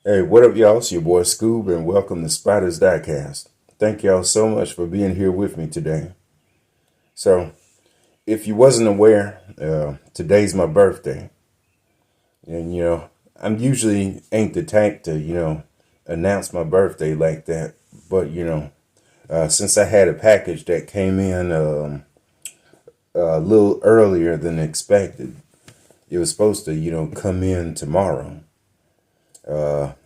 Hey, what up, y'all? It's your boy Scoob, and welcome to Spiders Diecast. Thank y'all so much for being here with me today. So, if you wasn't aware, today's my birthday, and I'm usually ain't the type to announce my birthday like that. But since I had a package that came in a little earlier than expected, it was supposed to come in tomorrow.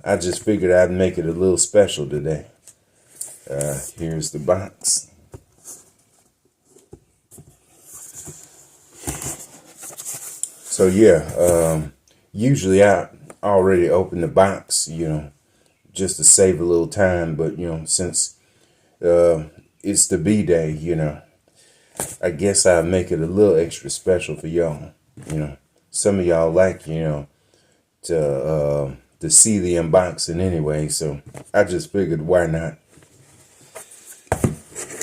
I just figured I'd make it a little special today. Here's the box. So usually I already open the box, just to save a little time. But since it's the B-Day, I guess I'll make it a little extra special for y'all. Some of y'all like, to see the unboxing anyway, so I just figured why not.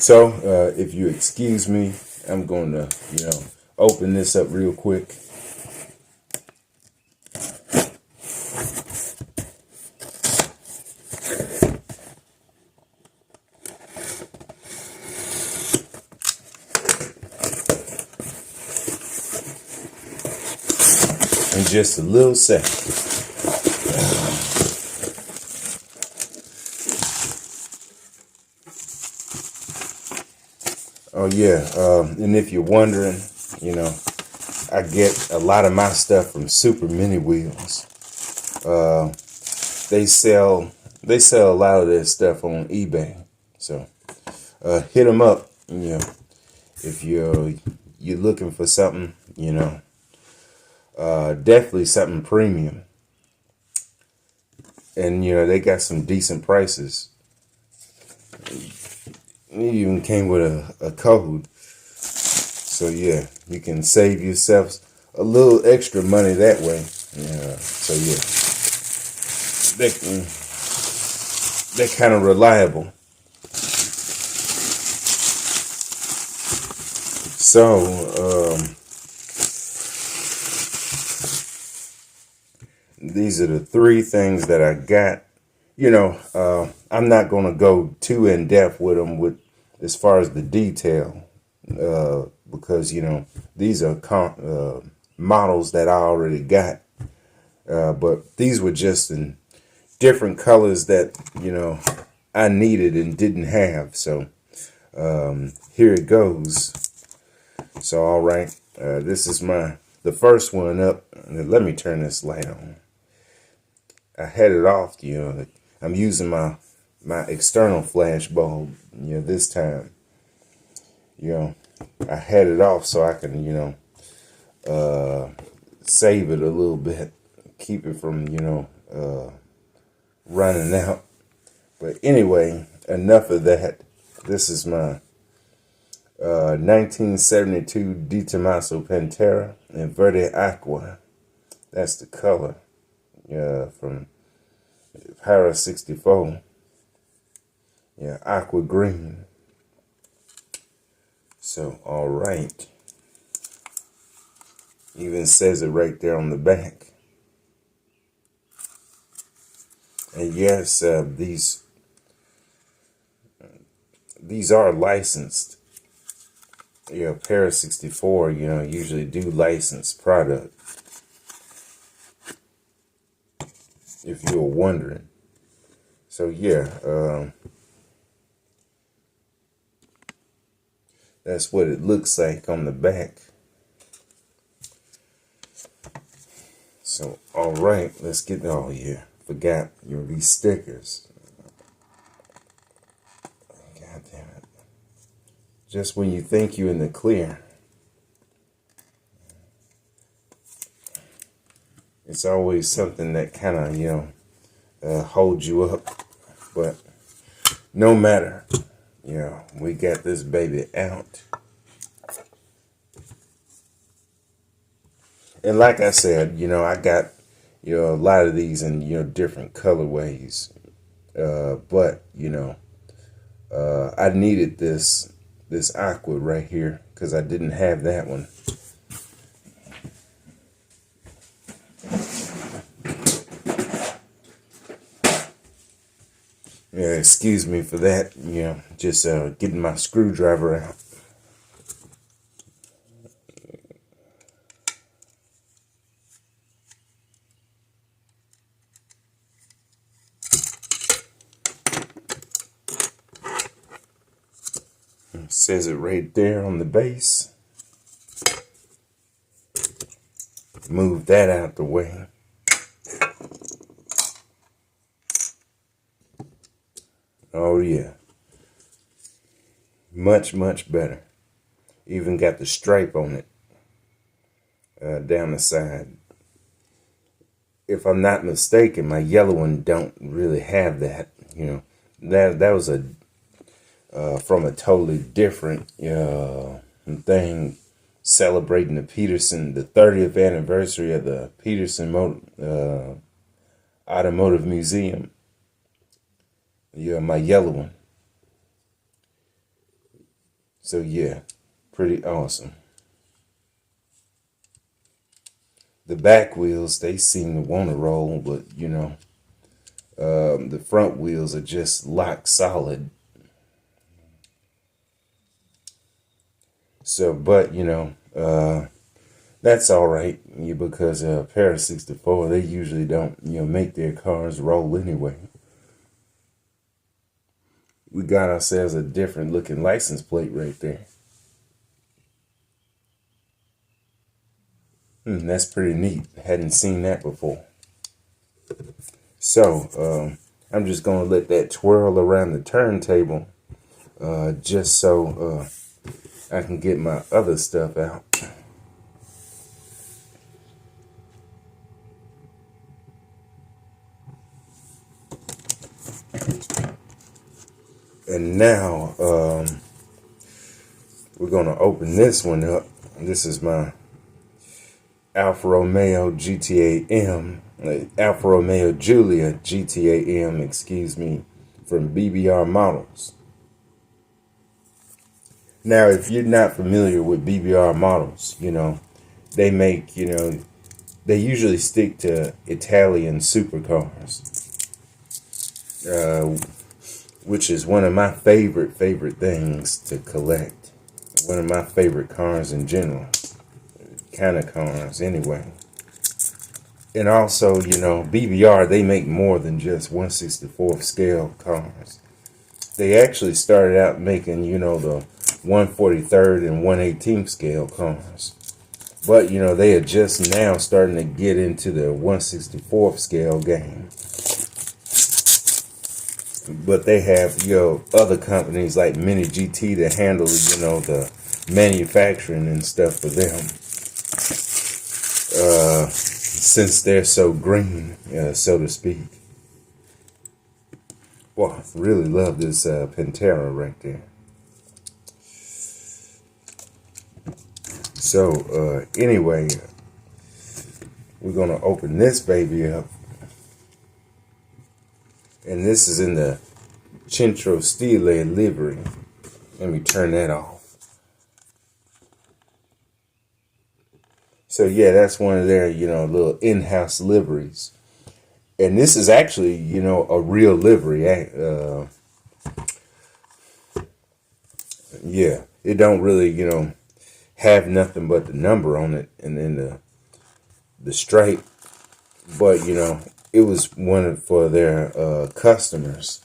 So if you excuse me, I'm going to open this up real quick. In just a little second. Oh yeah, and if you're wondering, I get a lot of my stuff from Super Mini Wheels. They sell a lot of their stuff on eBay, so hit them up. If you're looking for something, definitely something premium, and they got some decent prices. It even came with a code. So yeah, you can save yourself a little extra money that way. So yeah, they're kind of reliable. So these are the three things that I got. I'm not going to go too in depth with them as far as the detail, because these are models that I already got, but these were just in different colors that I needed and didn't have. So here it goes. So all right, this is the first one up. Let me turn this light on. I had it off. I'm using my external flash bulb, this time. I had it off so I can, save it a little bit, keep it from, running out. But anyway, enough of that. This is my 1972 De Tomaso Pantera in Verde Aqua. That's the color from Para 64. Yeah, aqua green. So, all right. Even says it right there on the back. And yes, these are licensed. Para 64, usually do licensed product. If you were wondering. So yeah, that's what it looks like on the back. So all right, let's get. Oh yeah, forgot these stickers. God damn it! Just when you think you're in the clear, it's always something that kind of holds you up. But no matter, we got this baby out. And like I said, I got, a lot of these in, different colorways. But, I needed this aqua right here because I didn't have that one. Yeah, excuse me for that. Just getting my screwdriver out. It says it right there on the base. Move that out the way. Oh yeah, much, much better. Even got the stripe on it down the side. If I'm not mistaken, my yellow one don't really have that. That was a from a totally different thing, celebrating the 30th anniversary of the Peterson Automotive Museum. Yeah, my yellow one. So yeah, pretty awesome. The back wheels, they seem to want to roll, but the front wheels are just lock solid. So, but that's all right, because Para 64, they usually don't make their cars roll anyway. We got ourselves a different looking license plate right there. That's pretty neat. Hadn't seen that before. So I'm just gonna let that twirl around the turntable, just so I can get my other stuff out. And now we're gonna open this one up. This is my Alfa Romeo GTA M, Alfa Romeo Giulia GTA M, excuse me, from BBR Models. Now, if you're not familiar with BBR Models, they make, they usually stick to Italian supercars, which is one of my favorite things to collect. One of my favorite cars in general. Kind of cars anyway. And also, BBR, they make more than just 1/64 scale cars. They actually started out making, the 1/43 and 1/18 scale cars. But, they are just now starting to get into the 1/64 scale game. But they have, other companies like Mini GT to handle, the manufacturing and stuff for them. Since they're so green, so to speak. Well, I really love this Pantera right there. So, anyway, we're going to open this baby up. And this is in the Centro Stile livery. Let me turn that off. So, yeah, that's one of their, little in-house liveries. And this is actually, a real livery. Yeah, it don't really, have nothing but the number on it and then the stripe. But, it was one for their customers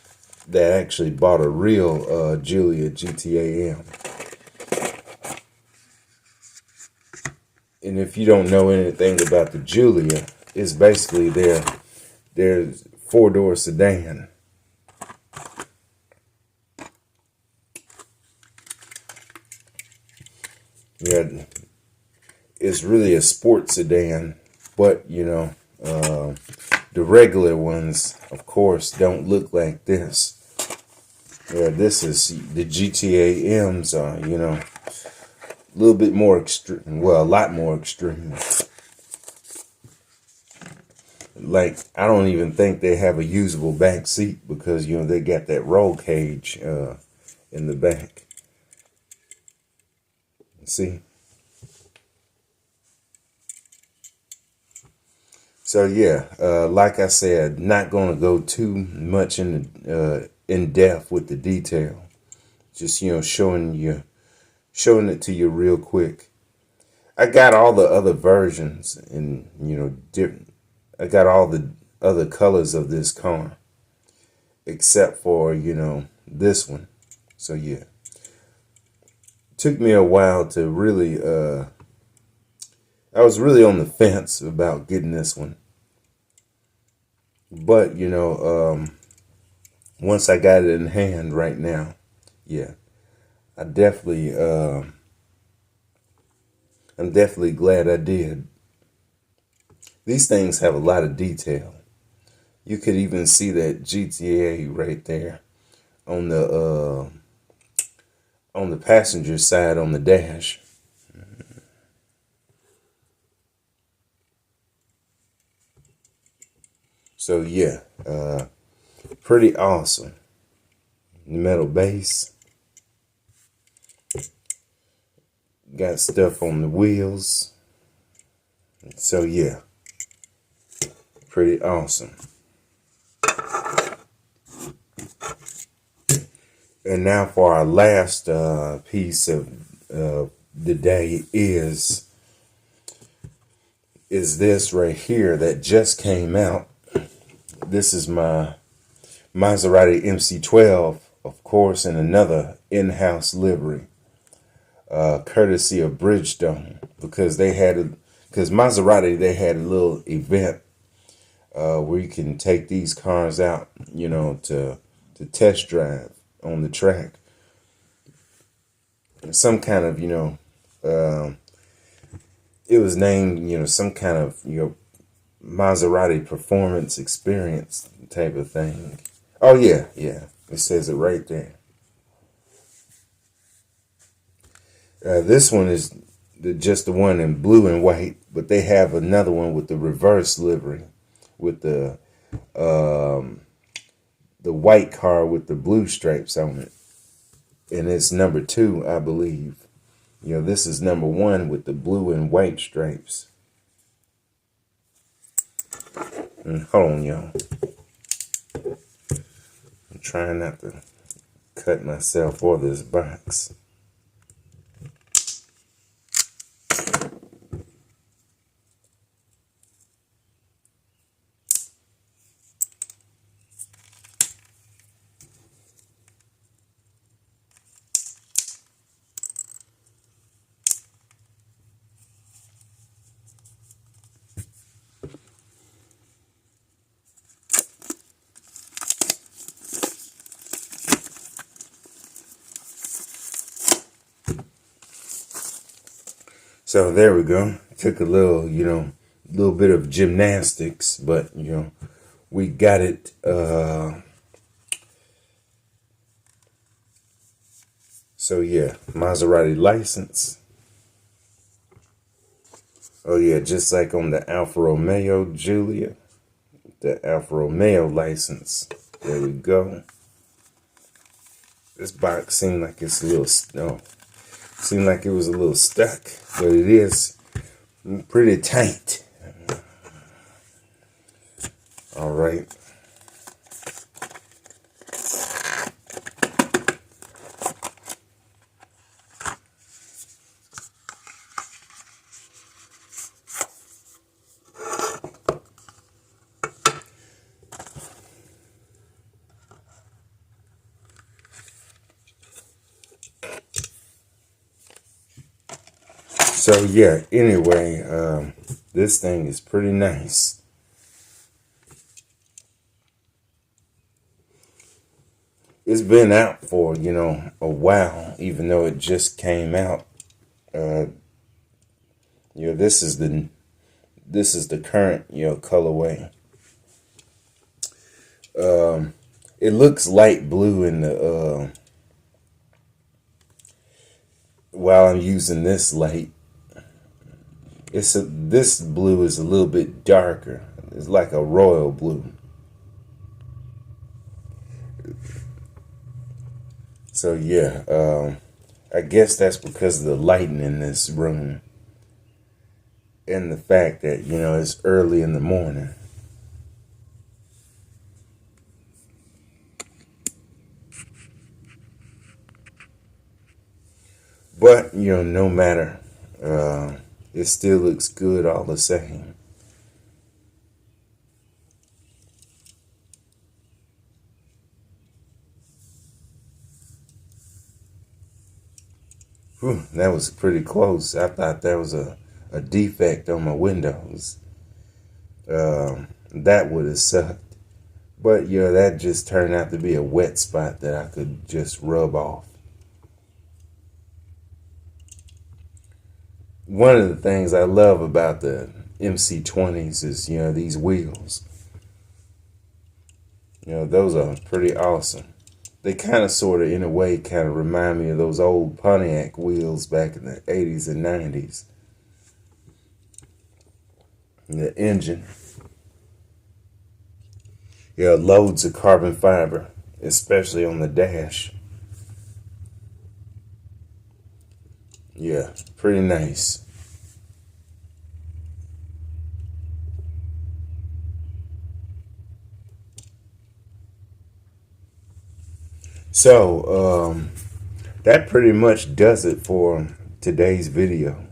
that actually bought a real Giulia GTA M. And if you don't know anything about the Giulia, it's basically their 4-door sedan. Yeah, it's really a sports sedan, but the regular ones, of course, don't look like this. Yeah, this is the GTA M's are, a little bit more extreme. Well, a lot more extreme. Like, I don't even think they have a usable back seat because, they got that roll cage in the back. See? So, yeah, like I said, not going to go too much in depth with the detail. Just, showing it to you real quick. I got all the other versions and, I got all the other colors of this car except for, this one. So yeah, took me a while to really, I was really on the fence about getting this one. But, once I got it in hand right now, yeah, I definitely, I'm definitely glad I did. These things have a lot of detail. You could even see that GTA right there on the passenger side on the dash. So yeah, pretty awesome. Metal base. Got stuff on the wheels. So yeah, pretty awesome. And now for our last piece of the day is this right here that just came out. This is my Maserati MC12, of course, in another in-house livery, courtesy of Bridgestone, because Maserati, they had a little event where you can take these cars out, to test drive on the track. Some kind of, it was named, some kind of, Maserati performance experience type of thing. Oh yeah, yeah. It says it right there. This one is just the one in blue and white, but they have another one with the reverse livery, with the white car with the blue stripes on it, and it's number 2, I believe. This is number 1 with the blue and white stripes. And hold on, y'all. I'm trying not to cut myself or this box. So there we go. Took a little, little bit of gymnastics, but, we got it. So yeah, Maserati license. Oh yeah, just like on the Alfa Romeo Giulia, the Alfa Romeo license. There we go. This box seemed like it's a little, seemed like it was a little stuck, but it is pretty tight. All right. So yeah, anyway, this thing is pretty nice. It's been out for, a while, even though it just came out. This is the current, colorway. It looks light blue in the while I'm using this light. This blue is a little bit darker. It's like a royal blue. So yeah, I guess that's because of the lighting in this room and the fact that, it's early in the morning. But, you know, no matter, it still looks good all the same. Whew, that was pretty close. I thought that was a defect on my windows. That would have sucked. But, you know, that just turned out to be a wet spot that I could just rub off. One of the things I love about the MC20s is, you know, these wheels. You know, those are pretty awesome. They kind of, sort of, in a way, kind of remind me of those old Pontiac wheels back in the 80s and 90s. And the engine. Yeah, loads of carbon fiber, especially on the dash. Yeah, pretty nice. So, that pretty much does it for today's video.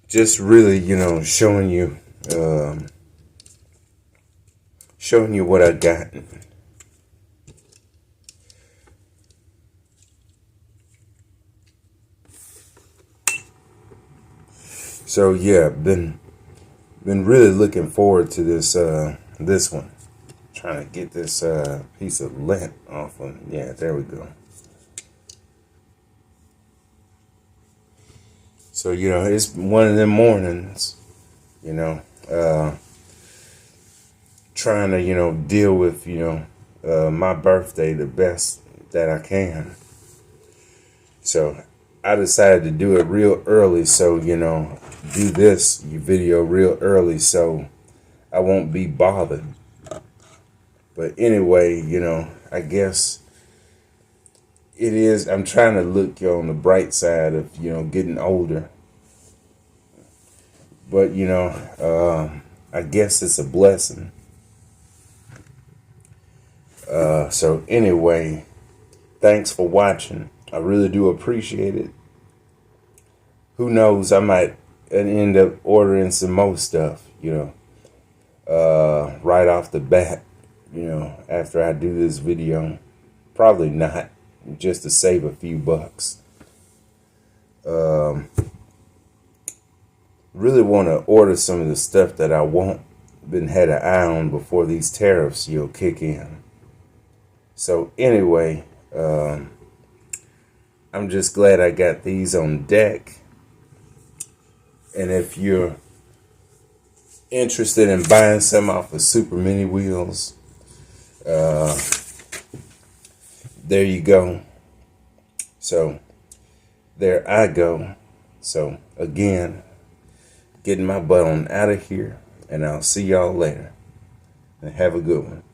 Just really, you know, showing you what I got. So yeah, been really looking forward to this one. Trying to get this piece of lint off of. Yeah, there we go. So, you know, it's one of them mornings, you know, trying to, you know, deal with, you know, my birthday the best that I can. So I decided to do it real early. So, you know, do this video real early so I won't be bothered. But anyway, you know, I guess it is. I'm trying to look on the bright side of, you know, getting older. But, you know, I guess it's a blessing. So anyway, thanks for watching. I really do appreciate it. Who knows, I might end up ordering some more stuff, you know, right off the bat. You know, after I do this video. Probably not, just to save a few bucks. Really want to order some of the stuff that I want. Been had an eye on before these tariffs, you know, kick in. So anyway, I'm just glad I got these on deck. And if you're interested in buying some off of Super Mini Wheels, there you go. So there I go. So again, getting my butt on out of here, and I'll see y'all later. And have a good one.